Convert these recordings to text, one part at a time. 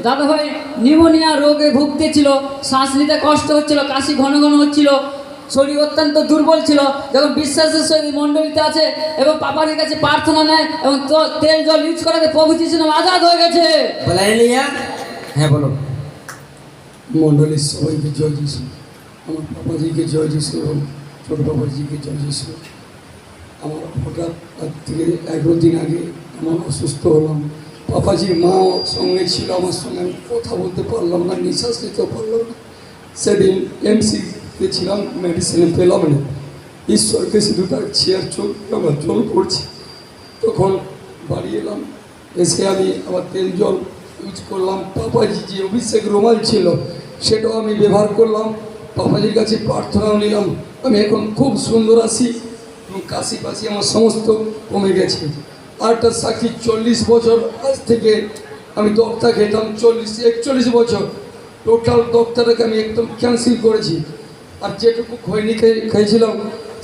দাদাভাই নিউমোনিয়া রোগে ভুগতেছিল, শ্বাস নিতে কষ্ট হচ্ছিল, কাশি ঘন ঘন হচ্ছিল, শরীর অত্যন্ত দুর্বল ছিল। যখন বিশ্বাসের সহিত মণ্ডলীতে আছে এবং পাপারের কাছে প্রার্থনা নেয় এবং তেল জল ইউজ করাতে প্রভু যিশু নাম আজাদ হয়ে গেছে। হ্যাঁ বলো। মণ্ডলীর সবাইকে জয় যিশু, আমার বাবাজিকে জয় যিশু, ছোট বাবাজিকে জয় যিশু। আমার হঠাৎ আজ থেকে 11 দিন আগে আমার অসুস্থ হলাম। পাপাজির মা সঙ্গে ছিল, আমার সঙ্গে আমি কথা বলতে পারলাম না, নিঃশ্বাস নিতে পারলাম না। সেদিন এমসিতে ছিলাম, মেডিসিনে পেলাম না। ঈশ্বরকে শুধু তার চেয়ার চোখ আমার জল পড়ছে। তখন বাড়ি এলাম, এসে আমি আবার তেল জল ইউজ করলাম। পাপাজি যে অভিষেক রুমাল ছিল সেটাও আমি ব্যবহার করলাম। পাপাজির কাছে প্রার্থনাও নিলাম। আমি এখন খুব সুন্দর আছি এবং কাশি পাশি আমার সমস্ত কমে গেছে। আরটা সাক্ষী 40 বছর আজ থেকে আমি দক্তা খেতাম, 41 বছর টোটাল দক্তাটাকে আমি একদম ক্যান্সেল করেছি। আর যেটুকু খৈনি খেয়েছিলাম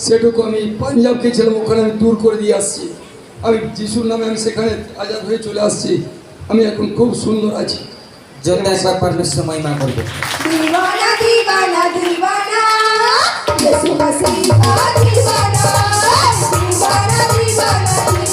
সেটুকু আমি পাঞ্জাব গেছিলাম, ওখানে আমি দূর করে দিয়ে আসছি। আমি যিশুর নামে আমি সেখানে আজাদ হয়ে চলে আসছি। আমি এখন খুব সুন্দর আছি। জন্য একবার পারমেশ্বর মহিমা করবে। दीवाना दीवाना दीवाना यीशु मसीह का दीवाना दीवाना दीवाना